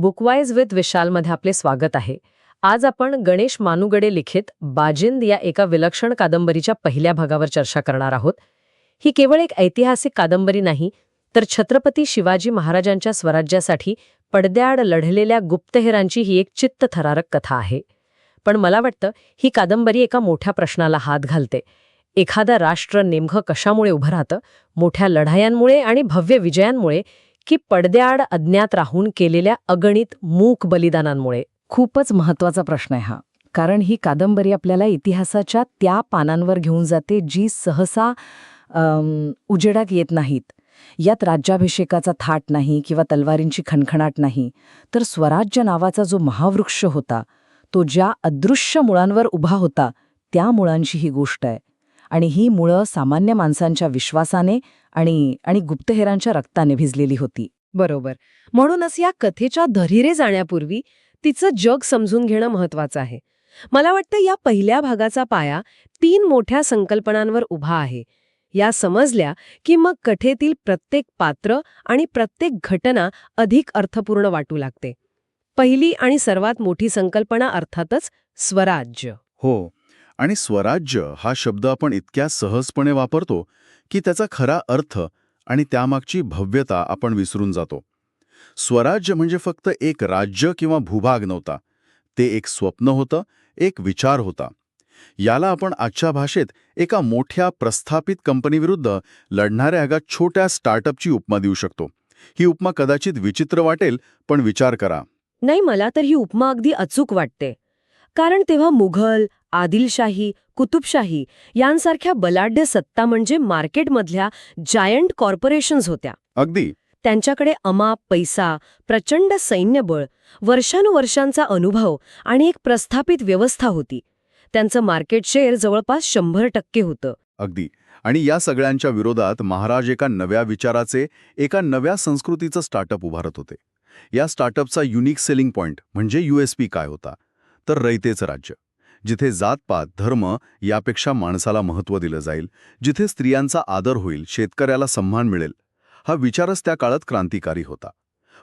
बुकवाईज with विशालमध्ये आपले स्वागत आहे. आज आपण गणेश मानुगडे लिखित बाजिंद या एका विलक्षण कादंबरीच्या पहिल्या भागावर चर्चा करणार आहोत. ही केवळ एक ऐतिहासिक कादंबरी नाही, तर छत्रपती शिवाजी महाराजांच्या स्वराज्यासाठी पडद्याआड लढलेल्या गुप्तहेरांची ही एक चित्तथरारक कथा आहे. पण मला वाटतं ही कादंबरी एका मोठ्या प्रश्नाला हात घालते. एखादं राष्ट्र नेमकं कशामुळे उभं राहतं? मोठ्या लढायांमुळे आणि भव्य विजयांमुळे, की पडद्याआड अज्ञात राहून केलेल्या अगणित मूक बलिदानांमुळे? खूपच महत्वाचा प्रश्न आहे हा. कारण ही कादंबरी आपल्याला इतिहासाच्या त्या पानांवर घेऊन जाते जी सहसा उजेडात येत नाहीत. यात राज्याभिषेकाचा थाट नाही किंवा तलवारींची खणखणाट नाही, तर स्वराज्य नावाचा जो महावृक्ष होता, तो ज्या अदृश्य मुळांवर उभा होता, त्या मुळांची ही गोष्ट आहे. आणि ही मुळं सामान्य माणसांच्या विश्वासाने आणि गुप्तहेरांच्या रक्ताने भिजलेली होती. बरोबर. म्हणूनच या कथेच्या धरीरे जाण्यापूर्वी तिचं जग समजून घेणं महत्वाचं आहे. मला वाटतं या पहिल्या भागाचा पाया 3 मोठ्या संकल्पनांवर उभा आहे. या समजल्या की मग कथेतील प्रत्येक पात्र आणि प्रत्येक घटना अधिक अर्थपूर्ण वाटू लागते. पहिली आणि सर्वात मोठी संकल्पना अर्थातच स्वराज्य. हो, आणि स्वराज्य हा शब्द आपण इतक्या सहजपणे वापरतो की त्याचा खरा अर्थ आणि त्यामागची भव्यता आपण विसरून जातो. स्वराज्य म्हणजे फक्त एक राज्य किंवा भूभाग नव्हता. ते एक स्वप्न होतं, एक विचार होता. याला आपण आजच्या भाषेत एका मोठ्या प्रस्थापित कंपनीविरुद्ध लढणाऱ्या एका छोट्या स्टार्टअपची उपमा देऊ शकतो. ही उपमा कदाचित विचित्र वाटेल, पण विचार करा. नाही, मला तर ही उपमा अगदी अचूक वाटते. कारण तेव्हा मुघल, आदिलशाही, कुतुबशाही यांसारख्या बलाढ्य सत्ता म्हणजे मार्केटमधल्या जायंट कॉर्पोरेशन्स होत्या. अगदी. त्यांच्याकडे अमाप पैसा, प्रचंड सैन्यबळ, वर्षानुवर्षांचा अनुभव आणि एक प्रस्थापित व्यवस्था होती. त्यांचं मार्केट शेअर जवळपास 100% होतं. अगदी. आणि या सगळ्यांच्या विरोधात महाराज एका नव्या विचाराचे, एका नव्या संस्कृतीचं स्टार्टअप उभारत होते. या स्टार्टअपचा युनिक सेलिंग पॉइंट म्हणजे USP काय होता? तर रयतेचं राज्य, जिथे जातपात, धर्म यापेक्षा माणसाला महत्त्व दिलं जाईल, जिथे स्त्रियांचा आदर होईल, शेतकऱ्याला सन्मान मिळेल. हा विचारच त्या काळात क्रांतिकारी होता.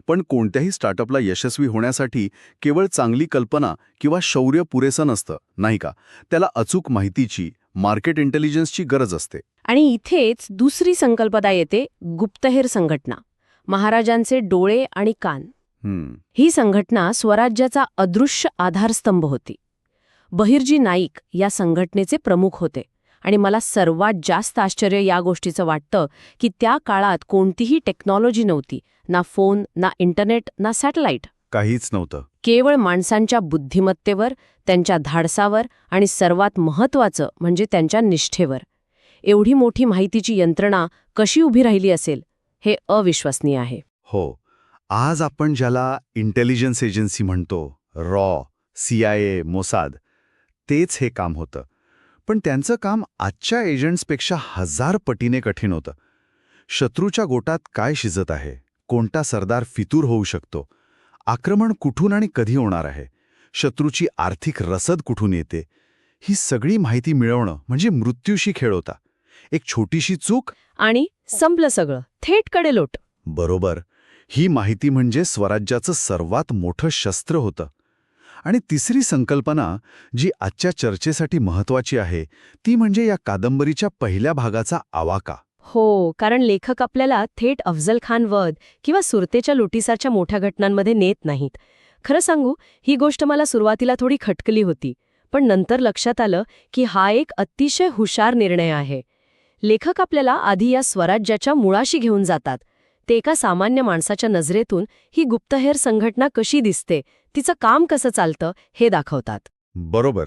पण कोणत्याही स्टार्टअपला यशस्वी होण्यासाठी केवळ चांगली कल्पना किंवा शौर्य पुरेसं नसतं, नाही का? त्याला अचूक माहितीची, मार्केट इंटेलिजन्सची गरज असते. आणि इथेच दुसरी संकल्पना येते, गुप्तहेर संघटना, महाराजांचे डोळे आणि कान. ही संघटना स्वराज्याचा अदृश्य आधारस्तंभ होती. बहिर्जी नाईक या संघटनेचे प्रमुख होते. आणि मला सर्वात जास्त आश्चर्य या गोष्टीचं वाटतं की त्या काळात कोणतीही टेक्नॉलॉजी नव्हती. ना फोन, ना इंटरनेट, ना सॅटेलाइट. काहीच नव्हतं. केवळ माणसांच्या बुद्धिमत्तेवर, त्यांच्या धाडसावर आणि सर्वात महत्त्वाचं म्हणजे त्यांच्या निष्ठेवर. एवढी मोठी माहितीची यंत्रणा कशी उभी राहिली असेल, हे अविश्वसनीय आहे. हो. आज आपण ज्याला इंटेलिजन्स एजन्सी म्हणतो, रॉ, CIA, मोसाद, तेच हे काम होतं. पण त्यांचं काम आजच्या एजंट्सपेक्षा 1000 पटीने कठीण होतं. शत्रूच्या गोटात काय शिजत आहे, कोणता सरदार फितूर होऊ शकतो, आक्रमण कुठून आणि कधी होणार आहे, शत्रूची आर्थिक रसद कुठून येते, ही सगळी माहिती मिळवणं म्हणजे मृत्यूशी खेळ होता. एक छोटीशी चूक आणि संपलं सगळं, थेट कडेलोट. बरोबर. ही माहिती म्हणजे स्वराज्याचं सर्वात मोठं शस्त्र होतं. आणि तिसरी संकल्पना जी आजच्या चर्चेसाठी महत्वाची आहे, ती म्हणजे या कादंबरीच्या पहिल्या भागाचा आवाका. हो, कारण लेखक आपल्याला थेट अफजल खान वध किंवा सुरतेच्या लुटीसारख्या मोठ्या घटनांमध्ये नेत नाहीत. खरं सांगू, ही गोष्ट मला सुरुवातीला थोडी खटकली होती, पण नंतर लक्षात आलं की हा एक अतिशय हुशार निर्णय आहे. लेखक आपल्याला आधी या स्वराज्याच्या मुळाशी घेऊन जातात. ते एका सामान्य माणसाच्या नजरेतून ही गुप्तहेर संघटना कशी दिसते, तिचं काम कसं चालतं, हे दाखवतात. बरोबर.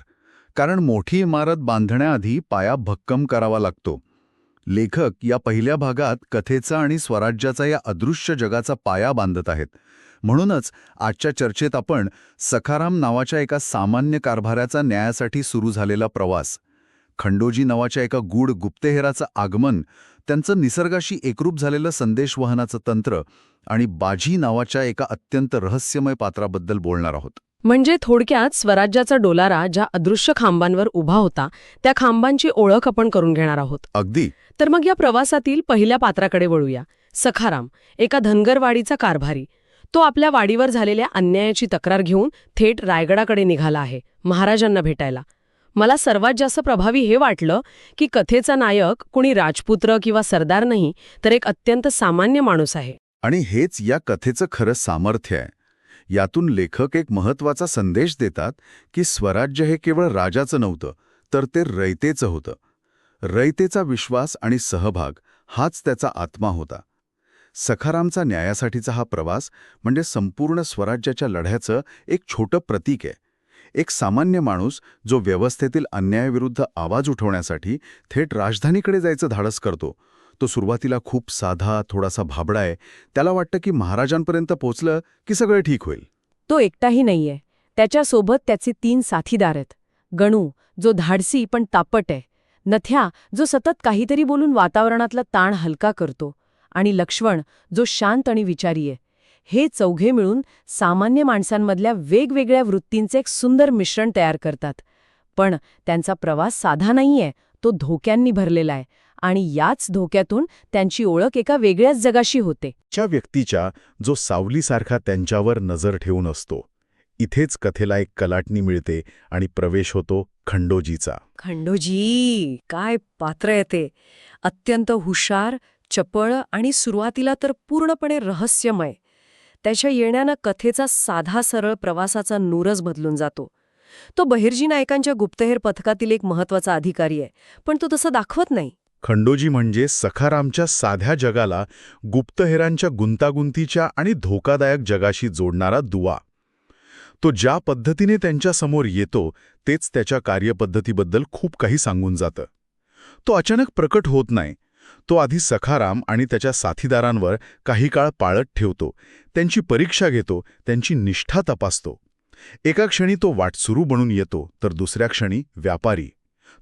कारण मोठी इमारत बांधण्याआधी पाया भक्कम करावा लागतो. लेखक या पहिल्या भागात कथेचा आणि स्वराज्याचा या अदृश्य जगाचा पाया बांधत आहेत. म्हणूनच आजच्या चर्चेत आपण सखाराम नावाच्या एका सामान्य कारभाराचा न्यायासाठी सुरू झालेला प्रवास, खंडोजी नावाच्या एका गूढ गुप्तहेराचं आगमन, त्यांचं निसर्गाशी एकरूप झालेलं संदेशवहनाचं तंत्र आणि बाजी नावाच्या एका अत्यंत रहस्यमय पात्राबद्दल बोलणार आहोत. म्हणजे थोडक्यात स्वराज्याचा डोलारा ज्या अदृश्य खांबांवर उभा होता, त्या खांबांची ओळख आपण करून घेणार आहोत. अगदी. तर मग या प्रवासातील पहिल्या पात्राकडे वळूया. सखाराम, एका धनगरवाडीचा कारभारी. तो आपल्या वाडीवर झालेल्या अन्यायाची तक्रार घेऊन थेट रायगडाकडे निघाला आहे, महाराजांना भेटायला. मला सर्वात जास्त प्रभावी हे वाटलं की कथेचा नायक कुणी राजपुत्र किंवा सरदार नाही, तर एक अत्यंत सामान्य माणूस आहे. आणि हेच या कथेचं खरं सामर्थ्य आहे. यातून लेखक एक महत्वाचा संदेश देतात की स्वराज्य हे केवळ राजाचं नव्हतं, तर ते रयतेचं होतं. रयतेचा विश्वास आणि सहभाग हाच त्याचा आत्मा होता. सखारामचा न्यायासाठीचा हा प्रवास म्हणजे संपूर्ण स्वराज्याच्या लढ्याचं एक छोटं प्रतीक आहे. एक सामान्य माणूस जो व्यवस्थेतील अन्यायाविरुद्ध आवाज उठवण्यासाठी थेट राजधानीकडे जायचं धाडस करतो. तो सुरुवातीला खूप साधा, थोडासा भाबडा आहे. त्याला वाटतं की महाराजांपर्यंत पोचलं की सगळं ठीक होईल. तो एकटाही नाहीये. त्याच्यासोबत त्याचे 3 साथीदार आहेत. गणू, जो धाडसी पण तापट आहे. नथ्या, जो सतत काहीतरी बोलून वातावरणातला ताण हलका करतो. आणि लक्ष्मण, जो शांत आणि विचारी आहे. हे चौघे मिळून सामान्य माणसांमधल्या वेगवेगळ्या वृत्तींचे एक सुंदर मिश्रण तयार करतात. पण त्यांचा प्रवास साधा नाहीये, तो धोक्यांनी भरलेला आहे. आणि याच धोक्यातून त्यांची ओळख एका वेगळ्याच जगाशी होते. च्या व्यक्तीच्या जो सावलीसारखा त्यांच्यावर नजर ठेवून असतो. इथेच कथेला एक कलाटणी मिळते आणि प्रवेश होतो खंडोजीचा. खंडोजी, काय पात्र आहे ते. अत्यंत हुशार, चपळ आणि सुरुवातीला तर पूर्णपणे रहस्यमय. त्याच्या येण्यानं कथेचा साधा सरळ प्रवासाचा नूरच बदलून जातो. तो बहिर्जी नायकांच्या गुप्तहेर पथकातील एक महत्वाचा अधिकारी आहे, पण तो तसं दाखवत नाही. खंडोजी म्हणजे सखारामच्या साध्या जगाला गुप्तहेरांच्या गुंतागुंतीच्या आणि धोकादायक जगाशी जोडणारा दुवा. तो ज्या पद्धतीने त्यांच्यासमोर येतो तेच त्याच्या कार्यपद्धतीबद्दल खूप काही सांगून जातं. तो अचानक प्रकट होत नाही. तो आधी सखाराम आणि त्याच्या साथीदारांवर काही काळ पाळत ठेवतो, त्यांची परीक्षा घेतो, त्यांची निष्ठा तपासतो. एका क्षणी तो वाटसुरू बनून येतो, तर दुसऱ्या क्षणी व्यापारी.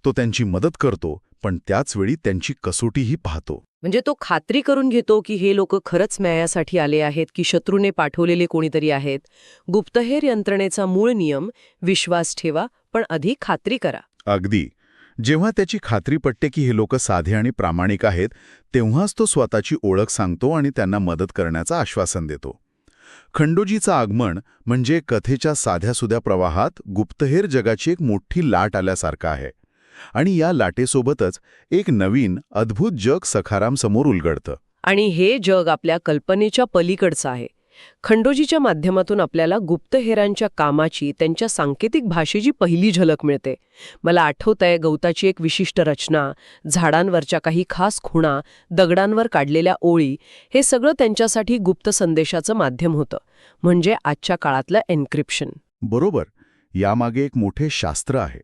तो त्यांची मदत करतो, पण त्याचवेळी त्यांची कसोटीही पाहतो. म्हणजे तो खात्री करून घेतो की हे लोक खरंच न्यायासाठी आले आहेत की शत्रूने पाठवलेले कोणीतरी आहेत. गुप्तहेर यंत्रणेचा मूळ नियम, विश्वास ठेवा, पण अधिक खात्री करा. अगदी. जेव्हा त्याची खात्री पटते की हे लोक साधे आणि प्रामाणिक आहेत, तेव्हाच तो स्वतःची ओळख सांगतो आणि त्यांना मदत करण्याचं आश्वासन देतो. खंडोजीचं आगमन म्हणजे कथेच्या साध्यासुध्या प्रवाहात गुप्तहेर जगाची एक मोठी लाट आल्यासारखं आहे. आणि या लाटेसोबतच एक नवीन, अद्भुत जग सखारामसमोर उलगडतं. आणि हे जग आपल्या कल्पनेच्या पलीकडचं आहे. खंडोजीच्या माध्यमातून आपल्याला गुप्तहेरांच्या कामाची, त्यांच्या सांकेतिक भाषेची पहिली झलक मिळते. मला आठवतंय गवताची एक विशिष्ट रचना, झाडांवरच्या काही खास खुणा, दगडांवर काढलेल्या ओळी, हे सगळं त्यांच्यासाठी गुप्त संदेशाचं माध्यम होतं. म्हणजे आजच्या काळातलं एन्क्रिप्शन. बरोबर. यामागे एक मोठे शास्त्र आहे.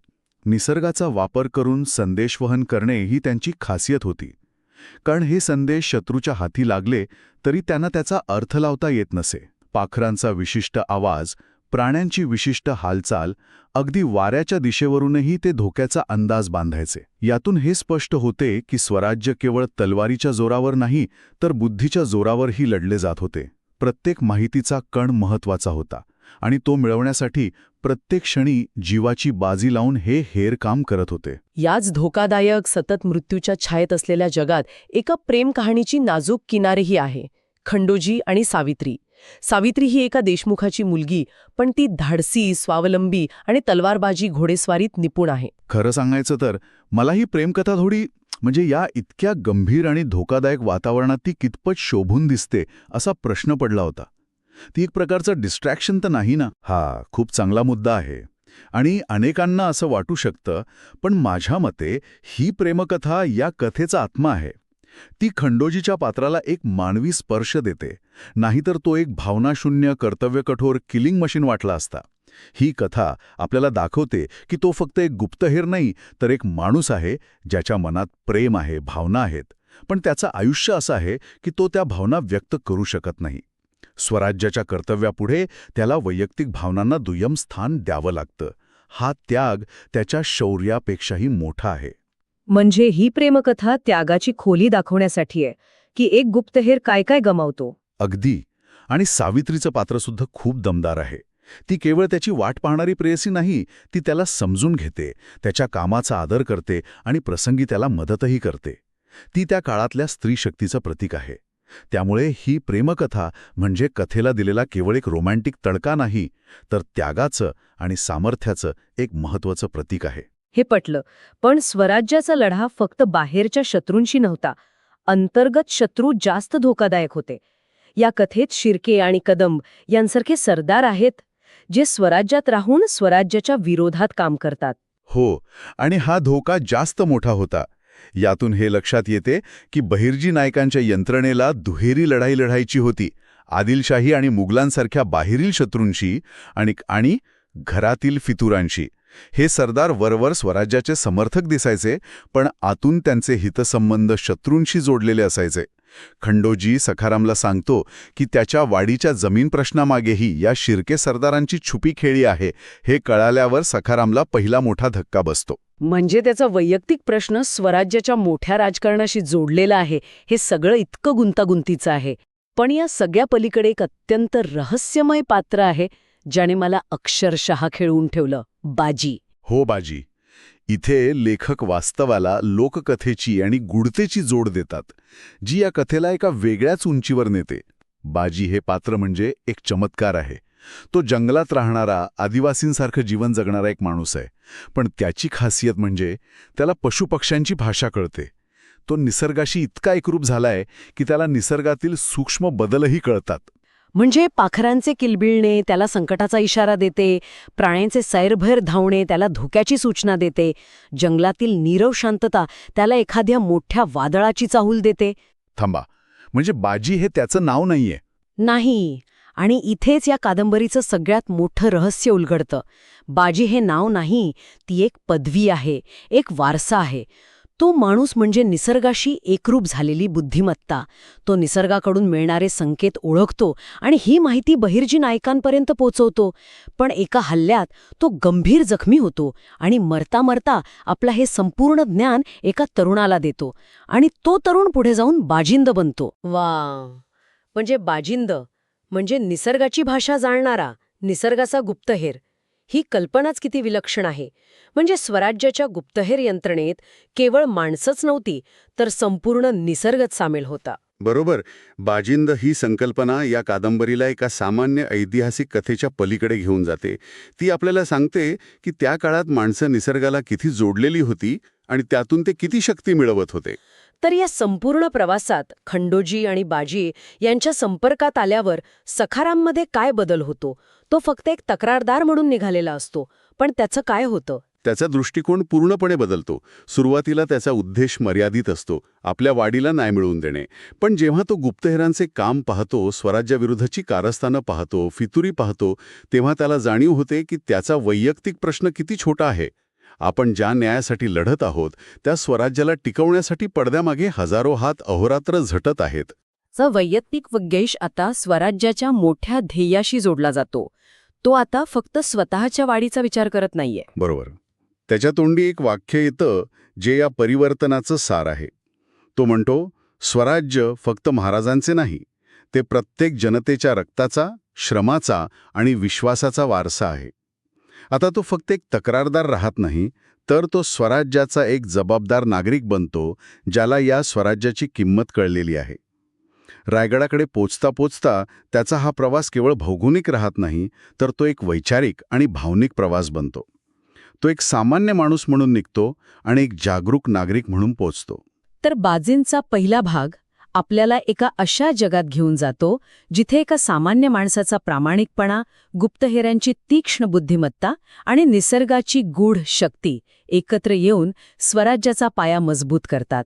निसर्गाचा वापर करून संदेशवहन करणे ही त्यांची खासियत होती. कारण हे संदेश शत्रूच्या हाती लागले तरी त्यांना त्याचा अर्थ लावता येत नसे. पाखरांचा विशिष्ट आवाज, प्राण्यांची विशिष्ट हालचाल, अगदी वाऱ्याच्या दिशेवरूनही ते धोक्याचा अंदाज बांधायचे. यातून हे स्पष्ट होते की स्वराज्य केवळ तलवारीच्या जोरावर नाही, तर बुद्धीच्या जोरावरही लढले जात होते. प्रत्येक माहितीचा कण महत्वाचा होता आणि तो मिळवण्यासाठी प्रत्येक क्षणी जीवाची बाजी लावून हे हेर काम करत होते. याच धोकादायक, सतत मृत्यूच्या छायेत असलेल्या जगात एका प्रेम कहाणीची नाजूक किनारीही आहे. खंडोजी आणि सावित्री. सावित्री ही एका देशमुखाची मुलगी, पण ती धाडसी, स्वावलंबी आणि तलवारबाजी, घोडेस्वारीत निपुण आहे. खरं सांगायचं तर मला ही प्रेमकथा थोडी म्हणजे या इतक्या गंभीर आणि धोकादायक वातावरणात ती कितपत शोभून दिसते असा प्रश्न पडला होता. ती एक प्रकारचं डिस्ट्रॅक्शन तर नाही ना? हा खूप चांगला मुद्दा आहे आणि अनेकांना असं वाटू शकतं, पण माझ्या मते ही प्रेमकथा या कथेचा आत्मा आहे. ती खंडोजीच्या पात्राला एक मानवी स्पर्श देते, नाहीतर तो एक भावनाशून्य, कर्तव्यकठोर किलिंग मशीन वाटला असता. ही कथा आपल्याला दाखवते की तो फक्त एक गुप्तहेर नाही, तर एक माणूस आहे ज्याच्या मनात प्रेम आहे, भावना आहेत, पण त्याचं आयुष्य असं आहे की तो त्या भावना व्यक्त करू शकत नाही. स्वराज्याच्या कर्तव्यापुढे त्याला वैयक्तिक भावनांना दुय्यम स्थान द्यावं लागतं. हा त्याग त्याच्या शौर्यापेक्षाही मोठा आहे. म्हणजे ही प्रेमकथा त्यागाची खोली दाखवण्यासाठी आहे की एक गुप्तहेर काय काय गमावतो. अगदी. आणि सावित्रीचं पात्रसुद्धा खूप दमदार आहे. ती केवळ त्याची वाट पाहणारी प्रेयसी नाही, ती त्याला समजून घेते, त्याच्या कामाचा आदर करते आणि प्रसंगी त्याला मदतही करते. ती त्या काळातल्या स्त्री शक्तीचं प्रतीक आहे. त्यामुळे ही प्रेमकथा म्हणजे कथेला दिलेला केवळ एक रोमॅन्टिक तडका नाही, तर त्यागाचं आणि सामर्थ्याचं एक महत्त्वाचं प्रतीक आहे. हे पटलं. पण स्वराज्याचा लढा फक्त बाहेरच्या शत्रूंशी नव्हता. अंतर्गत शत्रू जास्त धोकादायक होते. या कथेत शिर्के आणि कदंब यांसारखे सरदार आहेत, जे स्वराज्यात राहून स्वराज्याच्या विरोधात काम करतात. हो, आणि हा धोका जास्त मोठा होता. यातून हे लक्षात येते की बहिर्जी नायकांच्या यंत्रणेला दुहेरी लढाई लढायची होती, आदिलशाही आणि मुघलांसारख्या बाहेरील शत्रूंशी आणि घरातील फितुरांशी. हे सरदार वरवर स्वराज्याचे समर्थक दिसायचे, पण आतून त्यांचे हितसंबंध शत्रूंशी जोडलेले असायचे. खंडोजी सखारामला सांगतो की त्याच्या वाडीच्या जमीन प्रश्नामागेही या शिर्के सरदारांची छुपी खेळी आहे. हे कळाल्यावर सखारामला पहिला मोठा धक्का बसतो. म्हणजे त्याचा वैयक्तिक प्रश्न स्वराज्याच्या मोठ्या राजकारणाशी जोडलेला आहे. हे सगळं इतकं गुंतागुंतीचं आहे. पण या सगळ्या पलीकडे एक अत्यंत रहस्यमय पात्र आहे, ज्याने मला अक्षरशः खेळवून ठेवलं. बाजी. हो, बाजी. इथे लेखक वास्तवाला लोककथेची आणि गूढतेची जोड देतात, जी या कथेला एका वेगळ्याच उंचीवर नेते. बाजी हे पात्र म्हणजे एक चमत्कार आहे. तो जंगलात राहणारा, आदिवासींसारखं जीवन जगणारा एक माणूस आहे. पण त्याची खासियत म्हणजे त्याला पशुपक्ष्यांची भाषा कळते. तो निसर्गाशी इतका एकरूप झालाय की त्याला निसर्गातील सूक्ष्म बदलही कळतात. म्हणजे पाखरांचे किलबिळणे त्याला संकटाचा इशारा देते, प्राण्यांचे सैरभैर धावणे त्याला धोक्याची सूचना देते, जंगलातील नीरव शांतता त्याला एखाद्या मोठ्या वादळाची चाहूल देते. थांबा, म्हणजे बाजी हे त्याचं नाव नाहीये? नाही. आणि इथेच या कादंबरीचं सगळ्यात मोठं रहस्य उलगडतं. बाजी हे नाव नाही, ती एक पदवी आहे, एक वारसा आहे. तो माणूस म्हणजे निसर्गाशी एकरूप झालेली बुद्धिमत्ता. तो निसर्गाकडून मिळणारे संकेत ओळखतो आणि ही माहिती बहिर्जी नायकांपर्यंत पोचवतो. पण एका हल्ल्यात तो गंभीर जखमी होतो आणि मरता मरता आपलं हे संपूर्ण ज्ञान एका तरुणाला देतो आणि तो तरुण पुढे जाऊन बाजिंद बनतो. वा, म्हणजे बाजिंद म्हणजे निसर्गाची भाषा जाणणारा, निसर्गाचा गुप्तहेर. ही कल्पनाच किती विलक्षण आहे. म्हणजे स्वराज्याच्या गुप्तहेर यंत्रणेत केवळ माणसंच नव्हती, तर संपूर्ण निसर्गच सामील होता. बरोबर. बाजिंद ही संकल्पना या कादंबरीला एका सामान्य ऐतिहासिक कथेच्या पलीकडे घेऊन जाते. ती आपल्याला सांगते की त्या काळात माणसं निसर्गाला किती जोडलेली होती आणि त्यातून ते किती शक्ती मिळवत होते. तर या संपूर्ण प्रवासात खंडोजी आणि बाजी यांच्या संपर्कात आल्यावर सखाराममध्ये काय बदल होतो? तो फक्त एक तक्रारदार म्हणून निघालेला असतो, पण त्याचं काय होतं? त्याचा दृष्टिकोन पूर्णपणे बदलतो. सुरुवातीला त्याचा उद्देश मर्यादित असतो, आपल्या वाडीला न्याय मिळवून देणे. पण जेव्हा तो गुप्तहेरांचे काम पाहतो, स्वराज्याविरुद्धची कारस्थानं पाहतो, फितुरी पाहतो, तेव्हा त्याला जाणीव होते की त्याचा वैयक्तिक प्रश्न किती छोटा आहे. आपण ज्या न्यायासाठी लढत आहोत त्या स्वराज्याला टिकवण्यासाठी पडद्यामागे हजारो हात अहोरात्र झटत आहेत. वैयक्तिक उद्देश आता स्वराज्याच्या मोठ्या ध्येयाशी जोडला जातो. तो आता फक्त स्वतःच्या वाडीचा विचार करत नाहीये. बरोबर. त्याच्या तोंडी एक वाक्य येतं जे या परिवर्तनाचं सार आहे. तो म्हणतो, स्वराज्य फक्त महाराजांचे नाही, ते प्रत्येक जनतेच्या रक्ताचा, श्रमाचा आणि विश्वासाचा वारसा आहे. आता तो फक्त एक तक्रारदार राहत नाही, तर तो स्वराज्याचा एक जबाबदार नागरिक बनतो, ज्याला या स्वराज्याची किंमत कळलेली आहे. रायगडाकडे पोचता पोचता त्याचा हा प्रवास केवळ भौगोलिक राहत नाही, तर तो एक वैचारिक आणि भावनिक प्रवास बनतो. तो एक सामान्य माणूस म्हणून निघतो आणि एक जागरूक नागरिक म्हणून पोचतो. तर बाजींचा पहिला भाग आपल्याला एका अशा जगात घेऊन जातो जिथे एका सामान्य माणसाचा प्रामाणिकपणा, गुप्तहेरांची तीक्ष्ण बुद्धिमत्ता आणि निसर्गाची गूढ शक्ती एकत्र येऊन स्वराज्याचा पाया मजबूत करतात.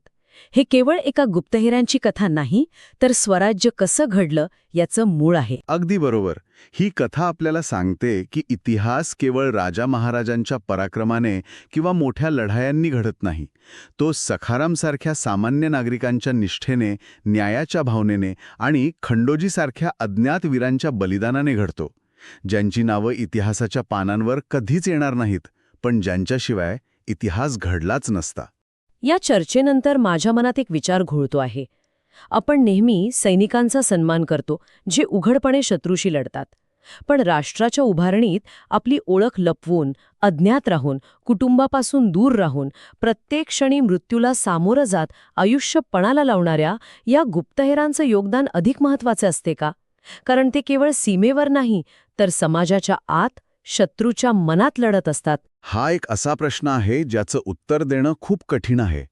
हे केवळ एका गुप्तहेरांची कथा नाही, तर स्वराज्य कसं घडलं याचं मूळ आहे. अगदी बरोबर. ही कथा आपल्याला सांगते की इतिहास केवळ राजा महाराजांच्या पराक्रमाने किंवा मोठ्या लढायांनी घडत नाही. तो सखारामसारख्या सामान्य नागरिकांच्या निष्ठेने, न्यायाच्या भावनेने आणि खंडोजीसारख्या अज्ञात वीरांच्या बलिदानाने घडतो, ज्यांची नावं इतिहासाच्या पानांवर कधीच येणार नाहीत, पण ज्यांच्याशिवाय इतिहास घडलाच नसता. या चर्चेनंतर माझ्या मनात एक विचार घोळतो आहे. आपण नेहमी सैनिकांचा सन्मान करतो, जे उघडपणे शत्रूशी लढतात. पण राष्ट्राच्या उभारणीत आपली ओळख लपवून, अज्ञात राहून, कुटुंबापासून दूर राहून, प्रत्येक क्षणी मृत्यूला सामोरं जात आयुष्य पणाला लावणाऱ्या या गुप्तहेरांचं योगदान अधिक महत्त्वाचे असते का? कारण ते केवळ सीमेवर नाही, तर समाजाच्या आत, शत्रूच्या मनात लढत असतात. हा एक असा प्रश्न आहे ज्याचं उत्तर देणं खूप कठीण आहे.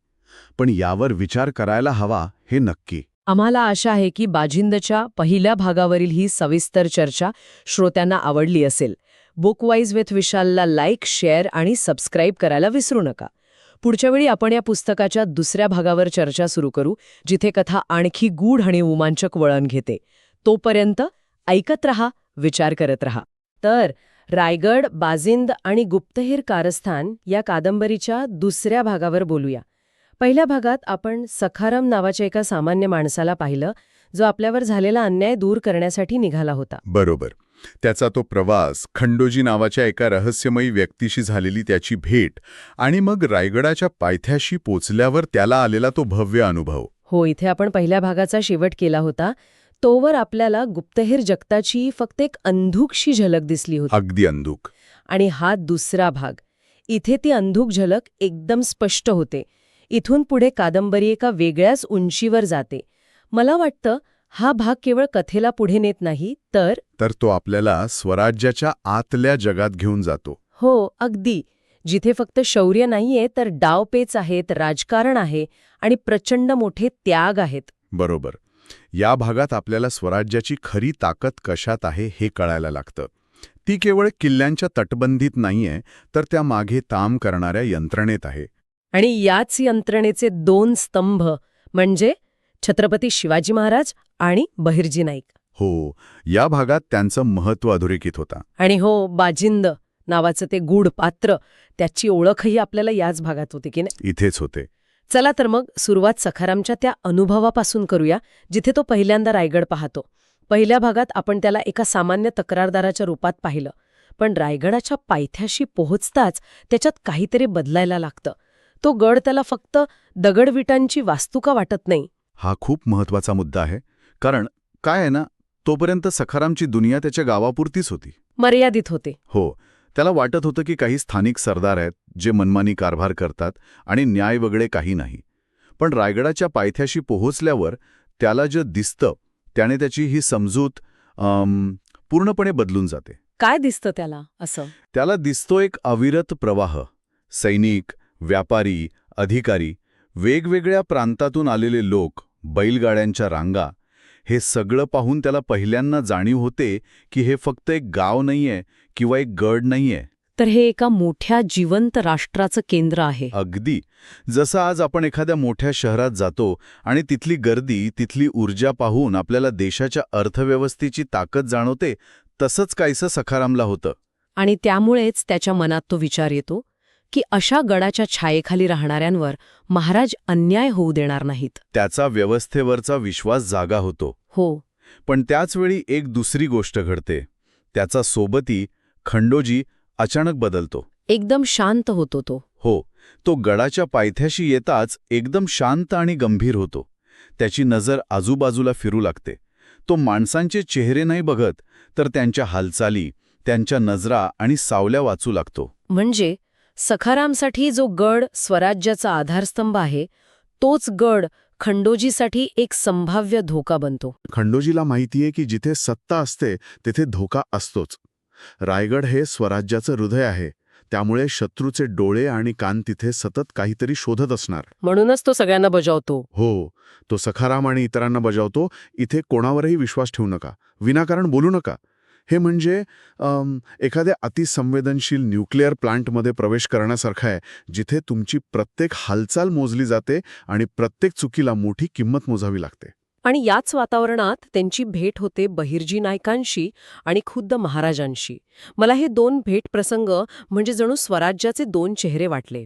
पण यावर विचार करायला हवा हे नक्की. आम्हाला आशा आहे की बाजिंदच्या पहिल्या भागावरील ही सविस्तर चर्चा श्रोत्यांना आवडली असेल. बुकवाईज विथ विशालला लाईक, शेअर आणि सबस्क्राईब करायला विसरू नका. पुढच्या वेळी आपण या पुस्तकाच्या दुसऱ्या भागावर चर्चा सुरू करू, जिथे कथा आणखी गूढ आणि रोमांचक वळण घेते. तोपर्यंत ऐकत रहा, विचार करत रहा. तर रायगड, बाजिंद आणि गुप्तहेर कारस्थान या कादंबरीच्या दुसऱ्या भागावर बोलूया. पहिल्या भागात आपण सखाराम नावाच्या एका सामान्य माणसाला पाहिलं, जो आपल्यावर झालेला अन्याय दूर करण्यासाठी निघाला होता. बरोबर. त्याचा तो प्रवास, खंडोजी नावाच्या एका रहस्यमयी व्यक्तीशी झालेली त्याची भेट आणि मग रायगडाच्या पायथ्याशी पोचल्यावर त्याला आलेला तो भव्य अनुभव. हो, इथे आपण पहिल्या भागाचा शेवट केला होता. तोवर आपल्याला गुप्तहेर जगताची फक्त एक अंधुकशी झलक दिसली होती. अगदी अंधुक. आणि हा दुसरा भाग. इथे ती अंधुक झलक एकदम स्पष्ट होते. इथून पुढे कादंबरी एका वेगळ्याच उंचीवर जाते. मला वाटतं हा भाग केवळ कथेला पुढे नेत नाही, तर तो आपल्याला स्वराज्याच्या आतल्या जगात घेऊन जातो. हो, अगदी. जिथे फक्त शौर्य नाहीये, तर डावपेच आहेत, राजकारण आहे आणि प्रचंड मोठे त्याग आहेत. बरोबर. या भागात आपल्याला स्वराज्याची खरी ताकद कशात आहे हे कळायला लागतं. ती केवळ किल्ल्यांच्या तटबंदीत नाहीये, तर त्या मागे ताम करणाऱ्या यंत्रणेत आहे. आणि याच यंत्रणेचे दोन स्तंभ म्हणजे छत्रपती शिवाजी महाराज आणि बहिर्जी नाईक. हो, या भागात त्यांचं महत्त्व अधोरेखित होता. आणि हो, बाजिंद नावाचं ते गूढ पात्र, त्याची ओळखही आपल्याला याच भागात होती की नाही? इथेच होते. चला तर मग सुरुवात सखारामच्या त्या अनुभवापासून करूया, जिथे तो पहिल्यांदा रायगड पाहतो. पहिल्या भागात आपण त्याला एका सामान्य तक्रारदाराच्या रूपात पाहिलं. पण रायगडाच्या पायथ्याशी पोहोचताच त्याच्यात काहीतरी बदलायला लागतं. तो गड त्याला फक्त दगडविटांची वास्तू का वाटत नाही. हा खूप महत्वाचा मुद्दा आहे. कारण काय आहे ना, तोपर्यंत सखारामची दुनिया त्याच्या गावापुरतीच होती. मर्यादित होते. हो, त्याला वाटत होतं की काही स्थानिक सरदार आहेत जे मनमानी कारभार करतात आणि न्याय वगैरे काही नाही. पण रायगडाच्या पायथ्याशी पोहोचल्यावर त्याला जे दिसतं त्याने त्याची ही समजूत पूर्णपणे बदलून जाते. काय दिसतं त्याला असं? त्याला दिसतो एक अविरत प्रवाह. सैनिक, व्यापारी, अधिकारी, वेगवेगळ्या प्रांतातून आलेले लोक, बैलगाड्यांच्या रांगा, हे सगळं पाहून त्याला पहिल्यांदा जाणीव होते की हे फक्त एक गाव नाहीये किंवा एक गड नाहीये, तर हे एका मोठ्या जिवंत राष्ट्राचं केंद्र आहे. अगदी जसं आज आपण एखाद्या मोठ्या शहरात जातो आणि तिथली गर्दी, तिथली ऊर्जा पाहून आपल्याला देशाच्या अर्थव्यवस्थेची ताकद जाणवते, तसंच काहीसं सखारामला होतं. आणि त्यामुळेच त्याच्या मनात तो विचार येतो की अशा गडाच्या छायेखाली राहणाऱ्यांवर महाराज अन्याय होऊ देणार नाहीत. त्याचा व्यवस्थेवरचा विश्वास जागा होतो. हो, पण त्याचवेळी एक दुसरी गोष्ट घडते. त्याचा सोबती खंडोजी अचानक बदलतो. एकदम शांत होतो तो. हो, तो गडाच्या पायथ्याशी येताच एकदम शांत आणि गंभीर होतो. त्याची नजर आजूबाजूला फिरू लागते. तो माणसांचे चेहरे नाही बघत, तर त्यांच्या हालचाली, त्यांच्या नजरा आणि सावल्या वाचू लागतो. म्हणजे सखारामसाठी जो गड स्वराज्याचा आधारस्तंभ आहे, तोच गड खंडोजीसाठी एक संभाव्य धोका बनतो. खंडोजीला माहितीये की जिथे सत्ता असते तिथे धोका असतोच. रायगड हे स्वराज्याचं हृदय आहे, त्यामुळे शत्रूचे डोळे आणि कान तिथे सतत काहीतरी शोधत असणार. म्हणूनच तो सगळ्यांना बजावतो. हो, तो सखाराम आणि इतरांना बजावतो, इथे कोणावरही विश्वास ठेवू नका, विनाकारण बोलू नका. हे म्हणजे एखाद्या अतिसंवेदनशील न्यूक्लिअर प्लांटमध्ये प्रवेश करण्यासारखं आहे, जिथे तुमची प्रत्येक हालचाल मोजली जाते आणि प्रत्येक चुकीला मोठी किंमत मोजावी लागते. आणि याच वातावरणात त्यांची भेट होते बहिर्जी नायकांशी आणि खुद्द महाराजांशी. मला हे दोन भेट प्रसंग म्हणजे जणू स्वराज्याचे दोन चेहरे वाटले.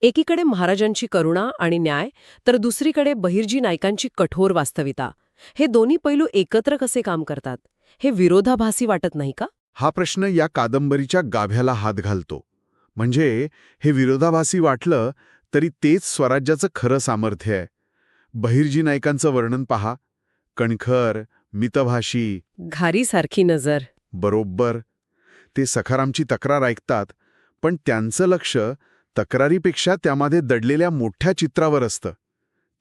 एकीकडे महाराजांची करुणा आणि न्याय, तर दुसरीकडे बहिर्जी नायकांची कठोर वास्तविकता. हे दोन्ही पैलू एकत्र कसे काम करतात हे विरोधाभासी वाटत नाही का? हा प्रश्न या कादंबरीच्या गाभ्याला हात घालतो. म्हणजे हे विरोधाभासी वाटलं तरी तेच स्वराज्याचं खरं सामर्थ्य आहे. बहिर्जी नायकांचं वर्णन पहा. कणखर, मितभाषी, घारीसारखी नजर, बरोबर. ते सखारामची तक्रार ऐकतात, पण त्यांचं लक्ष तक्रारीपेक्षा त्यामध्ये दडलेल्या मोठ्या चित्रावर असतं.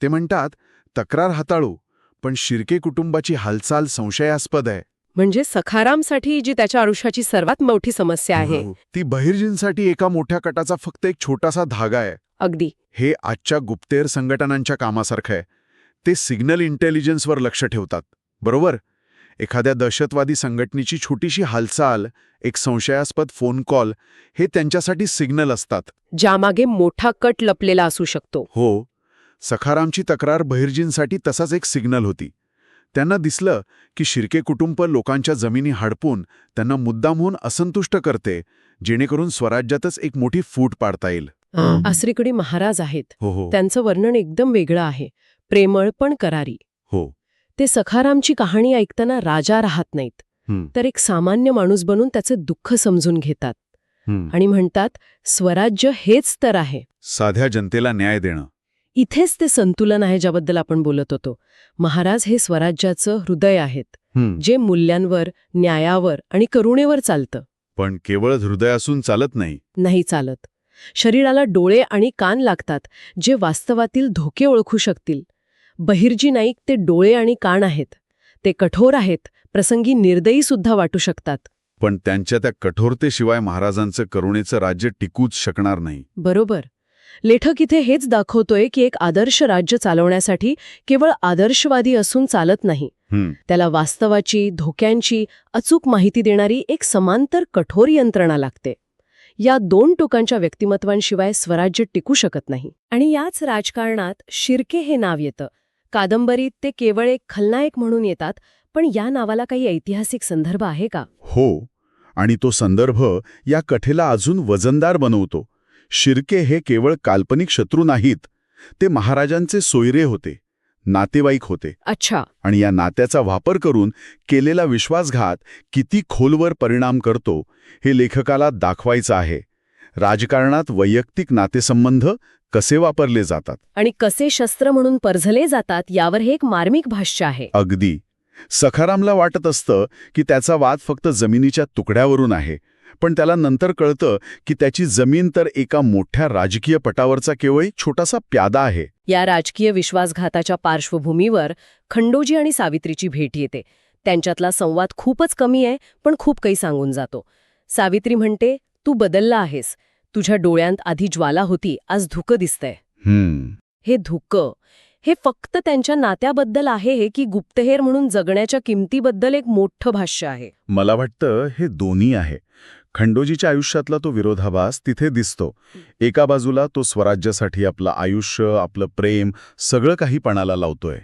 ते म्हणतात, तक्रार हाताळू, पण शिर्के कुटुंबाची हालचाल संशयास्पद आहे. म्हणजे सखारामसाठी जी त्याच्या आयुष्याची सर्वात मोठी समस्या आहे. हो. ती बहिर्जींसाठी एका मोठ्या कटाचा फक्त एक छोटासा धागा आहे. अगदी. हे आजच्या गुप्तहेर संघटनांच्या कामासारखं आहे. ते सिग्नल इंटेलिजन्सवर लक्ष ठेवतात, बरोबर? एखाद्या दहशतवादी संघटनेची छोटीशी हालचाल, एक संशयास्पद फोन कॉल, हे त्यांच्यासाठी सिग्नल असतात. ज्यामागे मोठा कट लपलेला असू शकतो. हो, सखारामची तक्रार बहिर्जींसाठी तसाच एक सिग्नल होती. त्यांना दिसलं की शिर्के कुटुंब लोकांच्या जमिनी हडपून त्यांना मुद्दामहून असंतुष्ट करते, जेणेकरून स्वराज्यातच एक मोठी फूट पाडता येईल. आसरीकडे महाराज आहेत. हो. त्यांचं वर्णन एकदम वेगळं आहे. प्रेमळ पण करारी. हो. ते सखारामची कहाणी ऐकताना राजा राहत नाहीत, तर एक सामान्य माणूस बनून त्याचे दुःख समजून घेतात आणि म्हणतात, स्वराज्य हेच तर आहे. साध्या जनतेला न्याय देणं. इथेच ते संतुलन आहे ज्याबद्दल आपण बोलत होतो. महाराज हे स्वराज्याचं हृदय आहेत, जे मूल्यांवर, न्यायावर आणि करुणेवर चालतं. पण केवळ हृदय असून चालत नाही चालत. शरीराला डोळे आणि कान लागतात, जे वास्तवातील धोके ओळखू शकतील. बहिर्जी नाईक ते डोळे आणि कान आहेत. ते कठोर आहेत, प्रसंगी निर्दयी सुद्धा वाटू शकतात. पण त्यांच्या त्या कठोरतेशिवाय महाराजांचं करुणेचं राज्य टिकूच शकणार नाही. बरोबर. लेखक इथे हेच दाखवतोय की एक आदर्श राज्य चालवण्यासाठी केवळ आदर्शवादी असून चालत नाही. त्याला वास्तवाची, धोक्यांची अचूक माहिती देणारी एक समांतर कठोर यंत्रणा लागते. या दोन टोकांच्या व्यक्तिमत्वांशिवाय स्वराज्य टिकू शकत नाही. आणि याच राजकारणात शिर्के हे नाव येतं. कादंबरीत ते केवळ एक खलनायक म्हणून येतात, पण या नावाला काही ऐतिहासिक संदर्भ आहे का? हो, आणि तो संदर्भ या कथेला अजून वजनदार बनवतो. शिर्के हे केवळ काल्पनिक शत्रू नाहीत, ते महाराजांचे सोयरे होते, नातेवाईक होते. अच्छा. आणि या नात्याचा वापर करून केलेला विश्वासघात किती खोलवर परिणाम करतो हे लेखकाला दाखवायचं आहे. राजकारणात वैयक्तिक नातेसंबंध कसे वापरले जातात आणि कसे शस्त्र म्हणून परझले जातात यावर हे एक मार्मिक भाष्य आहे. अगदी. सखारामला वाटत असतं की त्याचा वाद फक्त जमिनीच्या तुकड्यावरून आहे, पण त्याला नंतर कळतं की त्याची जमीन तर एका मोठ्या राजकीय पटावरचा केवळ छोटासा प्यादा आहे. या राजकीय विश्वासघाताच्या पार्श्वभूमीवर खंडोजी आणि सावित्रीची भेट येते. त्यांच्यातला संवाद खूपच कमी आहे, पण खूप काही सांगून जातो. सावित्री म्हणते, तू बदलला आहेस. तुझ्या डोळ्यांत आधी ज्वाला होती, आज धुकं दिसतंय. हे धुकं हे फक्त त्यांच्या नात्याबद्दल आहे की गुप्तहेर म्हणून जगण्याच्या किमतीबद्दल एक मोठं भाष्य आहे? मला वाटतं हे दोन्ही आहे. खंडोजीच्या आयुष्यातला तो विरोधाभास तिथे दिसतो. एका बाजूला तो स्वराज्यासाठी आपलं आयुष्य, आपलं प्रेम सगळं काही पणाला लावतोय.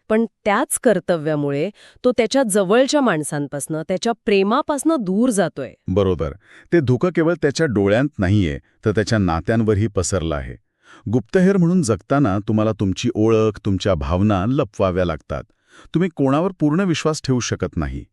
पण त्याच कर्तव्यामुळे तो त्याच्या जवळच्या माणसांपासनं, त्याच्या प्रेमापासनं दूर जातोय. बरोबर. ते धुकं केवळ त्याच्या डोळ्यांत नाहीये, तर त्याच्या नात्यांवरही पसरलं आहे. गुप्तहेर म्हणून जगताना तुम्हाला तुमची ओळख, तुमच्या भावना लपवाव्या लागतात. तुम्ही कोणावर पूर्ण विश्वास ठेवू शकत नाही.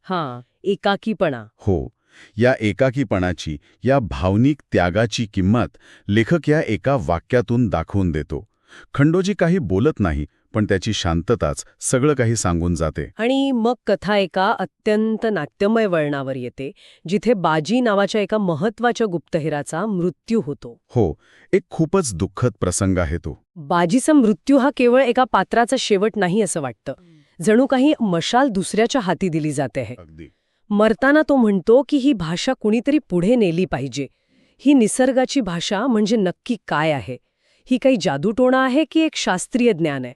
एकाकीपणा. हो. या एकाकीपणाची, या भावनिक त्यागाची किंमत लेखक या एका वाक्यातून दाखवून देतो. खंडोजी काही बोलत नाही, पण त्याची शांतताच सगळं काही सांगून जाते. आणि मग कथा एका अत्यंत नाट्यमय वळणावर येते, जिथे बाजी नावाच्या एका महत्वाच्या गुप्तहेराचा मृत्यू होतो. हो, एक खूपच दुःखद प्रसंग आहे तो. बाजीचा मृत्यू हा केवळ एका पात्राचा शेवट नाही असं वाटतं. जणू काही मशाल दुसऱ्याच्या हाती दिली जाते आहे. अगदी. मरताना तो म्हणतो की ही भाषा कुणीतरी पुढे नेली पाहिजे. ही निसर्गाची भाषा म्हणजे नक्की काय आहे? ही काही जादूटोणा आहे की एक शास्त्रीय ज्ञान आहे?